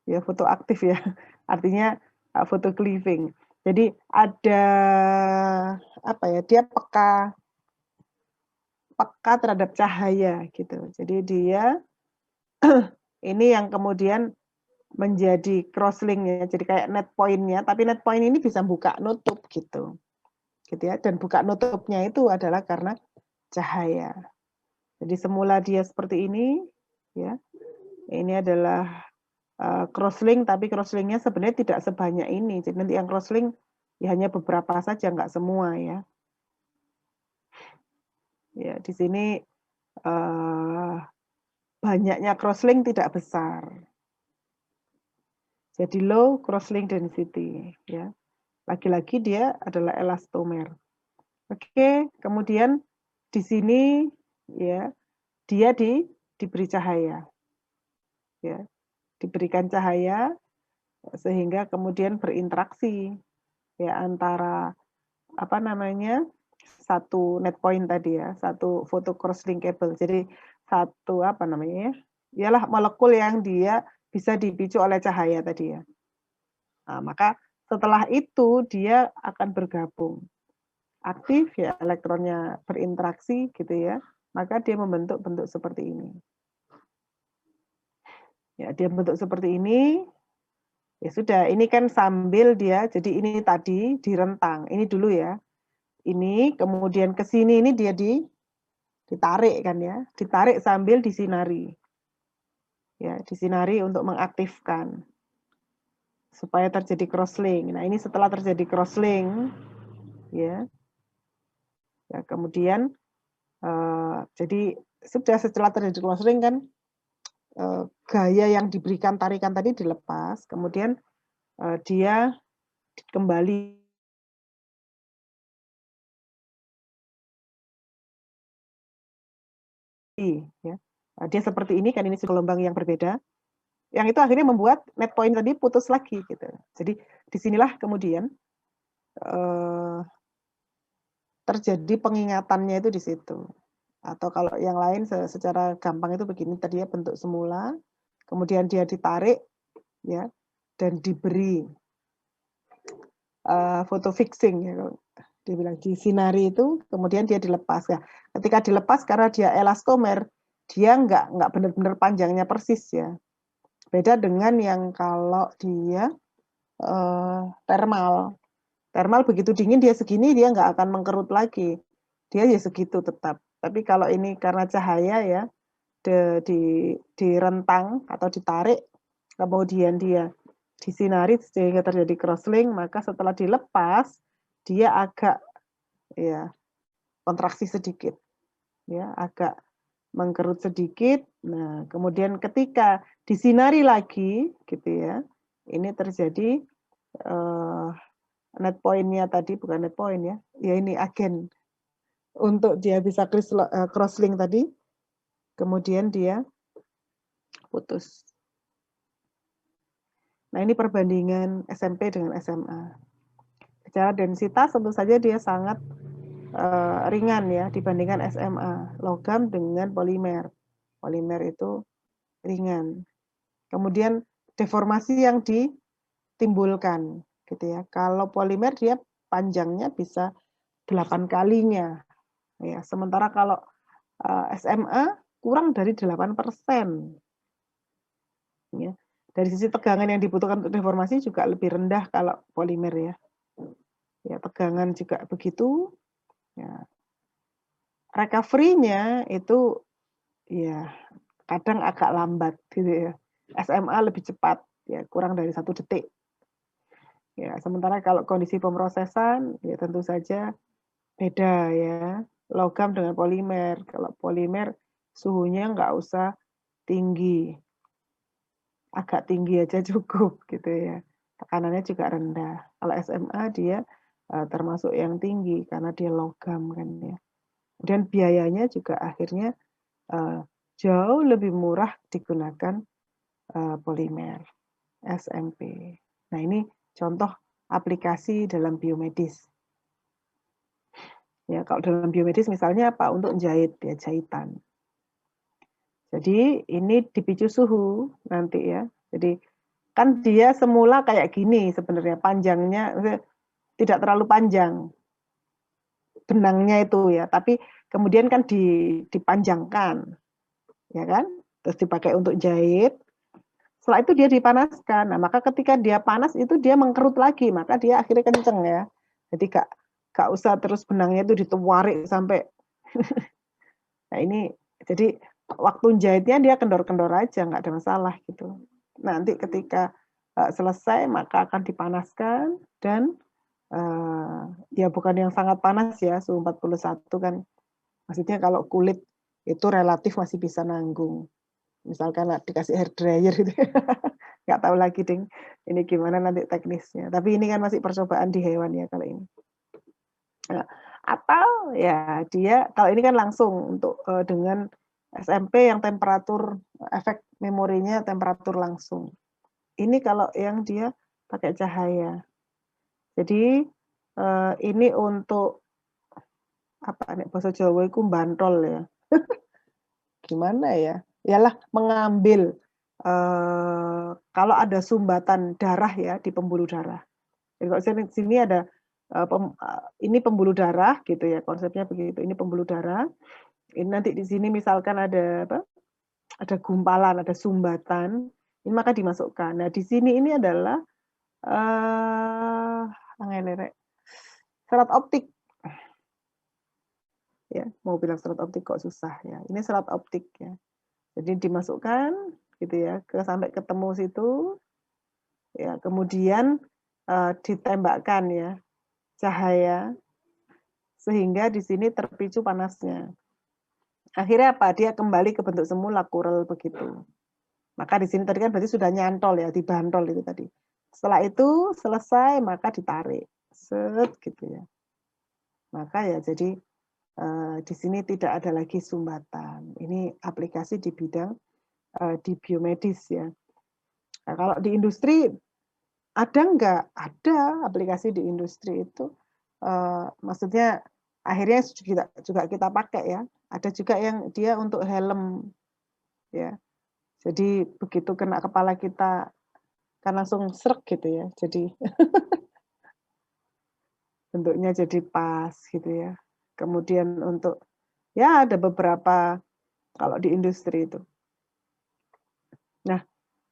Ya foto aktif ya. Artinya foto cleaving. Jadi ada apa ya? Dia peka terhadap cahaya gitu. Jadi dia ini yang kemudian menjadi crosslink-nya, jadi kayak net point-nya, tapi net point ini bisa buka nutup gitu ya. Dan buka nutupnya itu adalah karena cahaya. Jadi semula dia seperti ini, ya. Ini adalah crosslink, tapi crosslink-nya sebenarnya tidak sebanyak ini. Jadi nanti yang crosslink ya hanya beberapa saja, nggak semua ya. Ya di sini banyaknya crosslink tidak besar. Jadi low crosslink density, ya. Lagi-lagi dia adalah elastomer. Oke, kemudian di sini ya dia diberi cahaya, ya, diberikan cahaya sehingga kemudian berinteraksi ya antara apa namanya satu net point tadi ya, satu foto cross-linkable. Jadi satu apa namanya ya, ialah molekul yang dia bisa dipicu oleh cahaya tadi ya. Nah, maka setelah itu dia akan bergabung. Aktif ya, elektronnya berinteraksi gitu ya, maka dia membentuk bentuk seperti ini. Ya, dia bentuk seperti ini. Ya sudah, ini kan sambil dia, jadi ini tadi direntang, ini dulu ya. Ini kemudian ke sini ini dia ditarik kan ya, ditarik sambil disinari. Ya, disinari untuk mengaktifkan supaya terjadi crosslink. Nah, ini setelah terjadi crosslink ya. Ya, kemudian jadi sudah setelah terjadi crosslink kan gaya yang diberikan tarikan tadi dilepas, kemudian dia kembali ya. Dia seperti ini kan, ini gelombang yang berbeda. Yang itu akhirnya membuat net point tadi putus lagi gitu. Jadi disinilah kemudian terjadi pengingatannya itu di situ. Atau kalau yang lain secara gampang itu begini, tadi ya bentuk semula, kemudian dia ditarik ya dan diberi foto fixing ya, dia bilang disinari itu, kemudian dia dilepas ya. Ketika dilepas karena dia elastomer, dia nggak benar-benar panjangnya persis ya. Beda dengan yang kalau dia thermal. Thermal begitu dingin dia segini, dia nggak akan mengkerut lagi. Dia ya segitu tetap. Tapi kalau ini karena cahaya ya, direntang atau ditarik, kemudian dia disinari sehingga terjadi crosslink, maka setelah dilepas, dia agak ya kontraksi sedikit. Ya, agak mengkerut sedikit. Nah, kemudian ketika disinari lagi gitu ya, ini terjadi net point-nya tadi, bukan net point ya, ya ini agen untuk dia bisa crosslink tadi, kemudian dia putus. Nah, ini perbandingan SMP dengan SMA. Secara densitas tentu saja dia sangat ringan ya dibandingkan SMA. Logam dengan polimer. Polimer itu ringan. Kemudian deformasi yang ditimbulkan gitu ya. Kalau polimer dia panjangnya bisa 8 kalinya. Ya, sementara kalau SMA kurang dari 8%. Ya. Dari sisi tegangan yang dibutuhkan untuk deformasi juga lebih rendah kalau polimer ya. Ya, tegangan juga begitu. Ya. Recovery-nya itu ya kadang agak lambat gitu ya. SMA lebih cepat ya, kurang dari 1 detik. Ya, sementara kalau kondisi pemrosesan ya tentu saja beda ya. Logam dengan polimer. Kalau polimer suhunya nggak usah tinggi. Agak tinggi aja cukup gitu ya. Tekanannya juga rendah. Kalau SMA dia termasuk yang tinggi karena dia logam kan ya. Kemudian biayanya juga akhirnya jauh lebih murah digunakan polimer SMP. Nah, ini contoh aplikasi dalam biomedis. Ya, kalau dalam biomedis misalnya apa? Untuk jahit ya, jahitan. Jadi ini dipicu suhu nanti ya. Jadi kan dia semula kayak gini sebenarnya, panjangnya tidak terlalu panjang benangnya itu ya, tapi kemudian kan dipanjangkan, ya kan? Terus dipakai untuk jahit. Setelah itu dia dipanaskan. Nah, maka ketika dia panas itu dia mengkerut lagi, maka dia akhirnya kenceng ya. Jadi gak usah terus benangnya itu ditarik sampai. Nah ini jadi waktu jahitnya dia kendor-kendor aja, nggak ada masalah gitu. Nanti ketika selesai maka akan dipanaskan dan ya bukan yang sangat panas ya, suhu 41 kan. Maksudnya kalau kulit itu relatif masih bisa nanggung. Misalkan dikasih hair dryer gitu. Nggak tahu lagi, Ding. Ini gimana nanti teknisnya. Tapi ini kan masih percobaan di hewan ya kalau ini. Nah, atau ya dia kalau ini kan langsung untuk dengan SMP yang temperatur efek memorinya temperatur langsung. Ini kalau yang dia pakai cahaya. Jadi ini untuk apa nih bahasa Jawa itu bantol ya. Gimana ya? Yalah mengambil kalau ada sumbatan darah ya di pembuluh darah. Jadi kalau sini ada ini pembuluh darah gitu ya, konsepnya begitu. Ini pembuluh darah. Ini nanti di sini misalkan ada apa? Ada gumpalan, ada sumbatan. Ini maka dimasukkan. Nah, di sini ini adalah serat optik. Ya, mau bilang serat optik kok susah ya. Ini serat optik ya. Jadi dimasukkan gitu ya, sampai ketemu situ. Ya, kemudian ditembakkan ya cahaya sehingga di sini terpicu panasnya. Akhirnya apa? Dia kembali ke bentuk semula kural begitu. Maka di sini tadi kan berarti sudah nyantol ya, dibantol itu tadi. Setelah itu selesai maka ditarik. Set gitu ya. Maka ya jadi di sini tidak ada lagi sumbatan. Ini aplikasi di bidang di biomedis ya. Nah, kalau di industri ada nggak? Ada aplikasi di industri itu. Maksudnya akhirnya juga kita pakai ya. Ada juga yang dia untuk helm ya. Jadi begitu kena kepala kita kan langsung srek gitu ya. Jadi bentuknya jadi pas gitu ya. Kemudian untuk ya ada beberapa kalau di industri itu. Nah,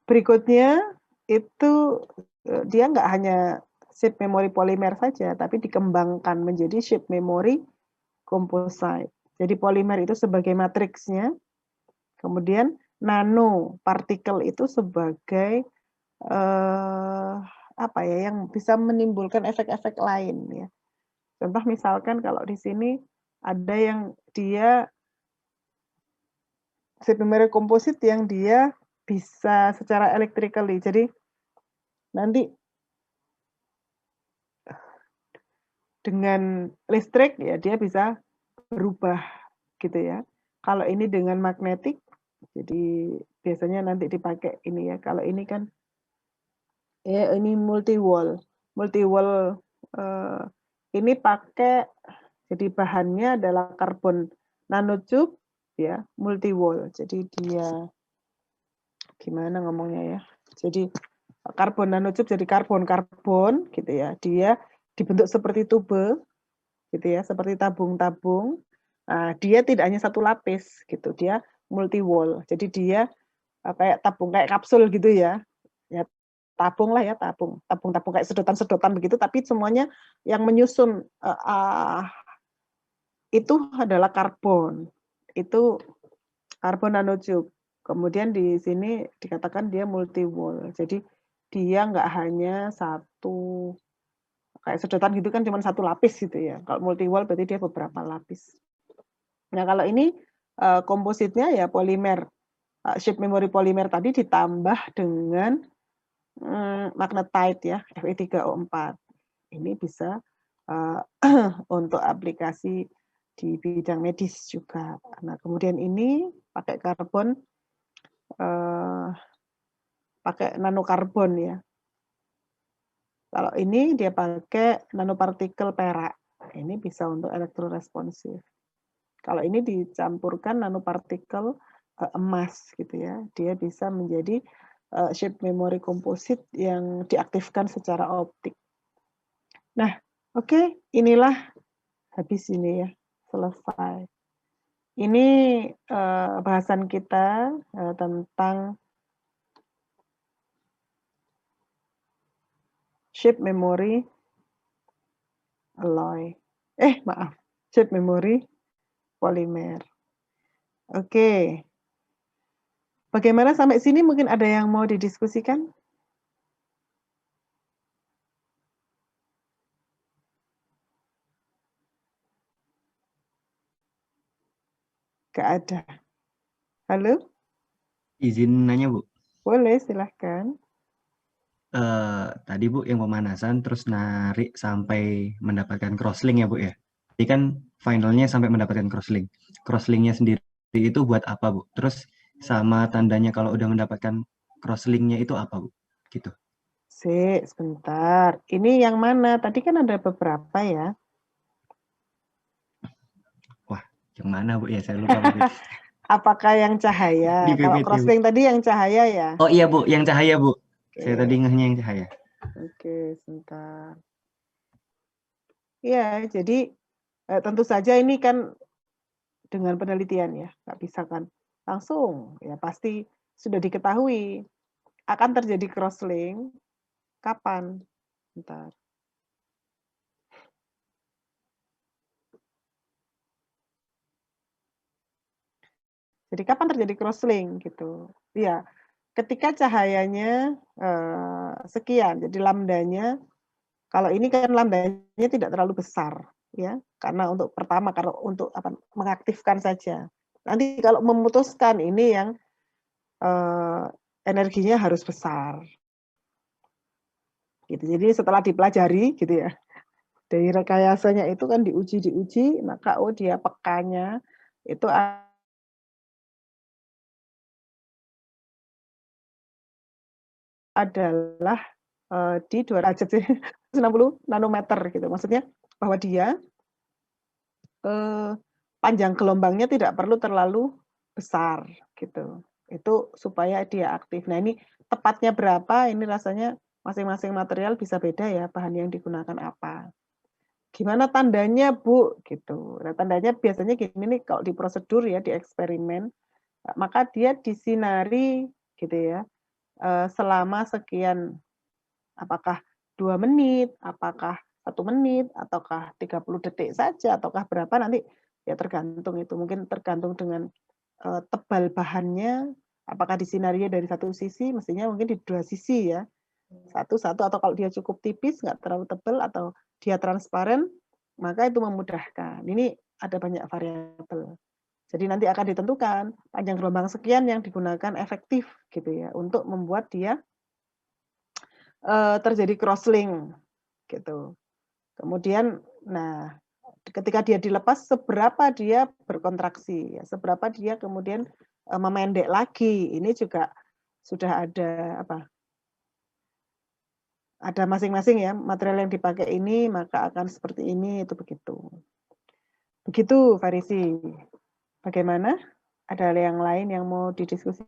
berikutnya itu dia nggak hanya shape memory polimer saja, tapi dikembangkan menjadi shape memory composite. Jadi polimer itu sebagai matriksnya, kemudian nanopartikel itu sebagai apa ya yang bisa menimbulkan efek-efek lain ya. Contoh misalkan kalau di sini ada yang dia shape memory composite yang dia bisa secara electrically. Jadi nanti dengan listrik ya dia bisa berubah gitu ya. Kalau ini dengan magnetik, jadi biasanya nanti dipakai ini ya. Kalau ini kan ya ini multi wall ini pakai jadi bahannya adalah karbon nanotube ya multi wall. Jadi dia gimana ngomongnya ya. Jadi karbon nanotube jadi karbon gitu ya. Dia dibentuk seperti tube gitu ya, seperti tabung-tabung. Nah, dia tidak hanya satu lapis gitu, dia multi wall. Jadi dia kayak tabung kayak kapsul gitu ya. Ya tabung lah ya, tabung-tabung kayak sedotan-sedotan begitu, tapi semuanya yang menyusun itu adalah karbon. Itu karbon nanotube. Kemudian di sini dikatakan dia multi wall. Jadi dia nggak hanya satu kayak sedotan gitu kan cuma satu lapis gitu ya. Kalau multi wall berarti dia beberapa lapis. Nah, kalau ini kompositnya ya polimer. Shape memory polimer tadi ditambah dengan magnetite ya, Fe3O4. Ini bisa untuk aplikasi di bidang medis juga. Nah, kemudian ini pakai karbon pakai nanokarbon ya. Kalau ini dia pakai nanopartikel perak. Ini bisa untuk elektroresponsif. Kalau ini dicampurkan nanopartikel emas gitu ya. Dia bisa menjadi shape memory composite yang diaktifkan secara optik. Nah, oke, inilah habis ini ya. Selesai. Ini bahasan kita tentang shape memory alloy. Maaf, shape memory polimer. Oke. Bagaimana sampai sini mungkin ada yang mau didiskusikan? Gak ada. Halo? Izin nanya, Bu. Boleh, silahkan. Tadi Bu yang pemanasan terus narik sampai mendapatkan crosslink ya Bu ya. Jadi kan finalnya sampai mendapatkan crosslink. Crosslinknya sendiri itu buat apa Bu? Terus sama tandanya kalau udah mendapatkan crosslinknya itu apa Bu? Gitu. Sebentar. Ini yang mana? Tadi kan ada beberapa ya. Wah, yang mana Bu ya? Saya lupa Bu. Apakah yang cahaya? Di Kalau PPT, Bu. crosslink tadi yang cahaya ya? Oh iya Bu, yang cahaya Bu. Saya Oke. tadi ngehnya yang cahaya. Oke, sebentar. Ya, jadi tentu saja ini kan dengan penelitian ya, nggak bisa kan langsung. Ya pasti sudah diketahui akan terjadi crosslink. Kapan? Bentar. Jadi kapan terjadi crosslink gitu? Ya, ketika cahayanya sekian, jadi lambdanya, kalau ini kan lambdanya tidak terlalu besar, ya, karena untuk pertama kalau untuk apa mengaktifkan saja. Nanti kalau memutuskan ini yang energinya harus besar. Gitu. Jadi setelah dipelajari gitu ya, dari rekayasanya itu kan diuji, maka dia pekanya itu adalah di 260 nanometer gitu. Maksudnya bahwa dia panjang gelombangnya tidak perlu terlalu besar gitu. Itu supaya dia aktif. Nah, ini tepatnya berapa? Ini rasanya masing-masing material bisa beda ya, bahan yang digunakan apa. Gimana tandanya, Bu? Gitu. Nah, tandanya biasanya gini nih, kalau di prosedur ya, di eksperimen, maka dia disinari gitu ya, selama sekian, apakah 2 menit, apakah 1 menit, ataukah 30 detik saja, ataukah berapa nanti ya tergantung itu. Mungkin tergantung dengan tebal bahannya, apakah disinarinya dari satu sisi, mestinya mungkin di dua sisi ya. Satu-satu, atau kalau dia cukup tipis, nggak terlalu tebal, atau dia transparan, maka itu memudahkan. Ini ada banyak variabel. Jadi nanti akan ditentukan panjang gelombang sekian yang digunakan efektif gitu ya untuk membuat dia terjadi crosslink gitu. Kemudian, nah ketika dia dilepas, seberapa dia berkontraksi, ya, seberapa dia kemudian memendek lagi. Ini juga sudah ada apa? Ada masing-masing ya, material yang dipakai ini maka akan seperti ini, itu begitu. Begitu, Farisi. Bagaimana? Ada yang lain yang mau didiskusi?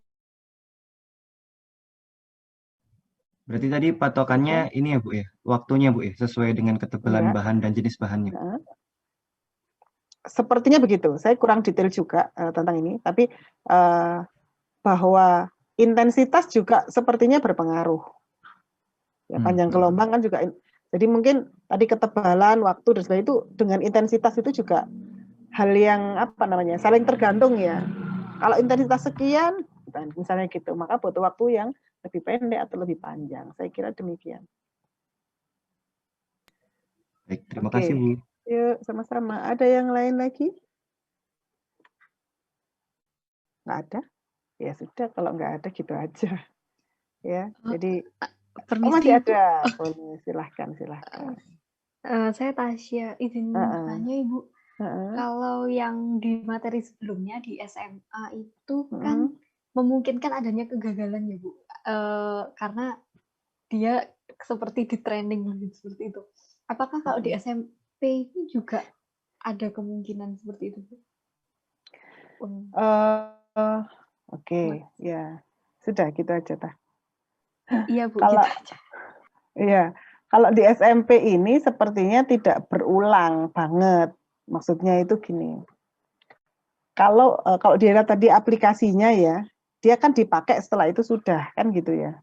Berarti tadi patokannya ini ya Bu ya, waktunya Bu ya, sesuai dengan ketebalan bahan dan jenis bahannya. Sepertinya begitu. Saya kurang detail juga tentang ini, tapi bahwa intensitas juga sepertinya berpengaruh. Ya, panjang gelombang kan juga. Jadi mungkin tadi ketebalan, waktu dan sebagainya itu dengan intensitas itu juga hal yang apa namanya saling tergantung ya. Kalau intensitas sekian, misalnya gitu, maka butuh waktu yang lebih pendek atau lebih panjang. Saya kira demikian. Baik, terima kasih Bu. Yuk, sama-sama. Ada yang lain lagi? Nggak ada? Ya sudah, kalau nggak ada gitu aja. Ya, jadi masih ada. Boleh, silahkan. Saya Tasya, izin tanya Ibu. Kalau yang di materi sebelumnya di SMA itu kan memungkinkan adanya kegagalan ya Bu, karena dia seperti di training seperti itu. Apakah kalau di SMP ini juga ada kemungkinan seperti itu Bu? Oke, ya sudah gitu aja tah. Iya Bu, kalau gitu aja. Iya, kalau di SMP ini sepertinya tidak berulang banget. Maksudnya itu gini. Kalau dia tadi aplikasinya ya, dia kan dipakai setelah itu sudah kan gitu ya.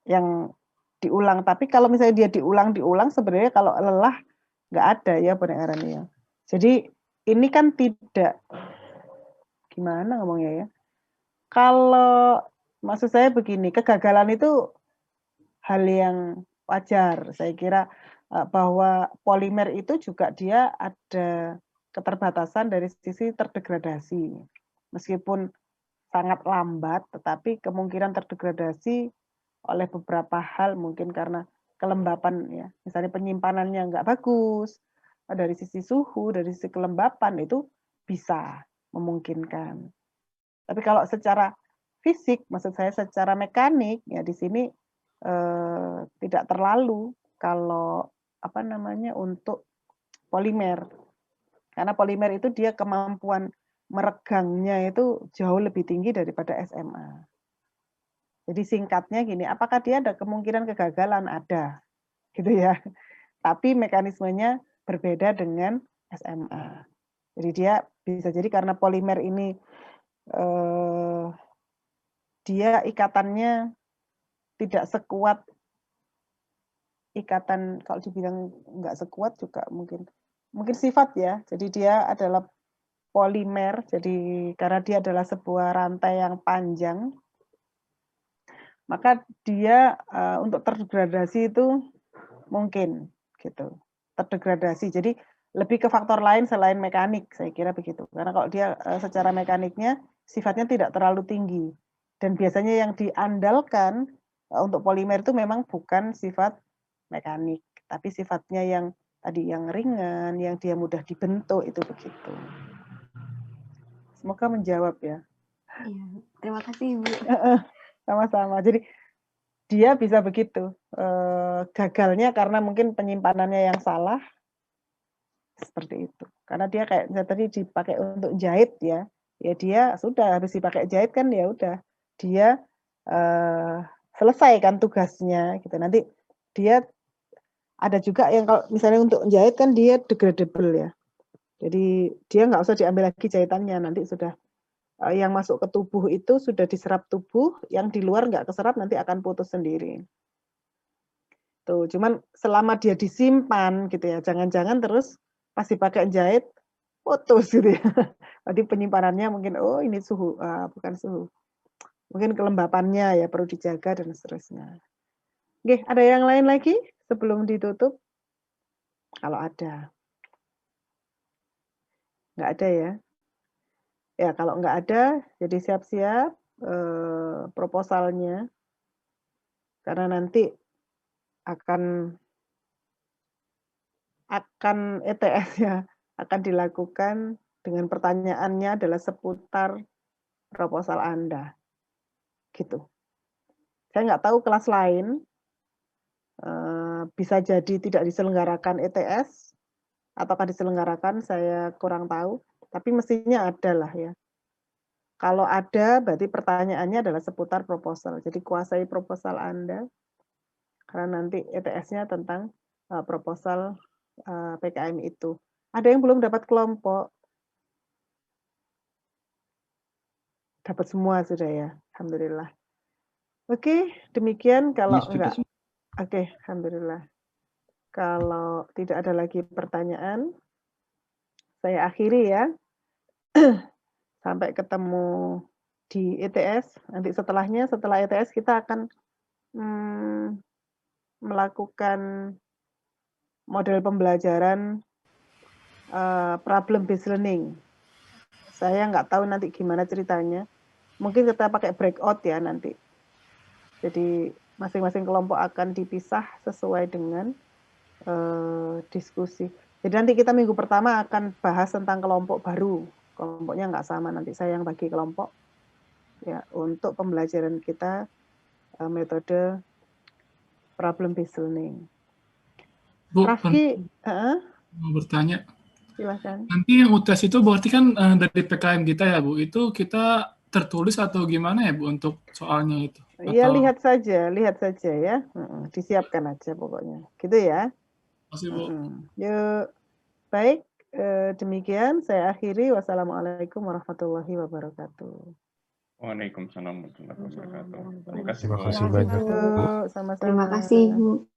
Yang diulang. Tapi kalau misalnya dia diulang sebenarnya kalau lelah nggak ada ya pendengarannya. Jadi ini kan tidak gimana ngomongnya ya. Kalau maksud saya begini, kegagalan itu hal yang wajar. Saya kira bahwa polimer itu juga dia ada keterbatasan dari sisi terdegradasi. Meskipun sangat lambat, tetapi kemungkinan terdegradasi oleh beberapa hal, mungkin karena kelembapan ya, misalnya penyimpanannya nggak bagus, dari sisi suhu, dari sisi kelembapan itu bisa memungkinkan. Tapi kalau secara fisik, maksud saya secara mekanik, ya di sini tidak terlalu kalau apa namanya untuk polimer. Karena polimer itu dia kemampuan meregangnya itu jauh lebih tinggi daripada SMA. Jadi singkatnya gini, apakah dia ada kemungkinan kegagalan? Ada, gitu ya. Tapi mekanismenya berbeda dengan SMA. Jadi dia bisa jadi karena polimer ini dia ikatannya tidak sekuat ikatan, kalau dibilang nggak sekuat juga mungkin sifat ya. Jadi dia adalah polimer, jadi karena dia adalah sebuah rantai yang panjang, maka dia untuk terdegradasi itu mungkin gitu, terdegradasi. Jadi lebih ke faktor lain selain mekanik, saya kira begitu. Karena kalau dia secara mekaniknya sifatnya tidak terlalu tinggi. Dan biasanya yang diandalkan untuk polimer itu memang bukan sifat mekanik, tapi sifatnya yang tadi yang ringan, yang dia mudah dibentuk, itu begitu. Semoga menjawab ya. Iya, terima kasih Ibu. Sama-sama. Jadi dia bisa begitu. Gagalnya karena mungkin penyimpanannya yang salah, seperti itu. Karena dia kayak tadi dipakai untuk jahit ya. Ya dia sudah habis dipakai jahit kan ya udah. Dia selesai kan tugasnya gitu. Nanti dia ada juga yang kalau misalnya untuk jahit kan dia degradable ya. Jadi dia nggak usah diambil lagi jahitannya, nanti sudah yang masuk ke tubuh itu sudah diserap tubuh, yang di luar nggak keserap nanti akan putus sendiri. Tuh, cuman selama dia disimpan gitu ya, jangan-jangan terus pas dipakai jahit putus gitu ya. Tadi penyimpanannya mungkin oh ini suhu, bukan suhu. Mungkin kelembapannya ya perlu dijaga dan seterusnya. Oke, ada yang lain lagi sebelum ditutup? Kalau ada. Nggak ada ya? Ya, kalau nggak ada, jadi siap-siap proposalnya. Karena nanti akan ETS ya, akan dilakukan dengan pertanyaannya adalah seputar proposal Anda. Gitu. Saya nggak tahu kelas lain, bisa jadi tidak diselenggarakan ETS, ataukah diselenggarakan, saya kurang tahu. Tapi mestinya ada lah ya. Kalau ada, berarti pertanyaannya adalah seputar proposal. Jadi kuasai proposal Anda, karena nanti ETS-nya tentang proposal PKM itu. Ada yang belum dapat kelompok? Dapat semua sudah ya, alhamdulillah. Oke, demikian kalau enggak. Oke, alhamdulillah. Kalau tidak ada lagi pertanyaan, saya akhiri ya. Sampai ketemu di ETS. Nanti setelahnya, setelah ETS kita akan melakukan model pembelajaran problem based learning. Saya nggak tahu nanti gimana ceritanya. Mungkin kita pakai breakout ya nanti. Jadi masing-masing kelompok akan dipisah sesuai dengan diskusi. Jadi nanti kita minggu pertama akan bahas tentang kelompok baru. Kelompoknya nggak sama, nanti saya yang bagi kelompok. Ya, untuk pembelajaran kita metode problem based learning. Bu, Raffi, mau bertanya. Silakan. Nanti yang UTS itu berarti kan dari PKM kita ya Bu, itu kita tertulis atau gimana ya Bu untuk soalnya itu? Iya, lihat saja ya. Disiapkan aja pokoknya. Gitu ya. Masih Bu. Yuk, baik. Demikian saya akhiri. Wassalamualaikum warahmatullahi wabarakatuh. Waalaikumsalam warahmatullahi wabarakatuh. Terima kasih banyak. Sama-sama. Terima kasih Bu.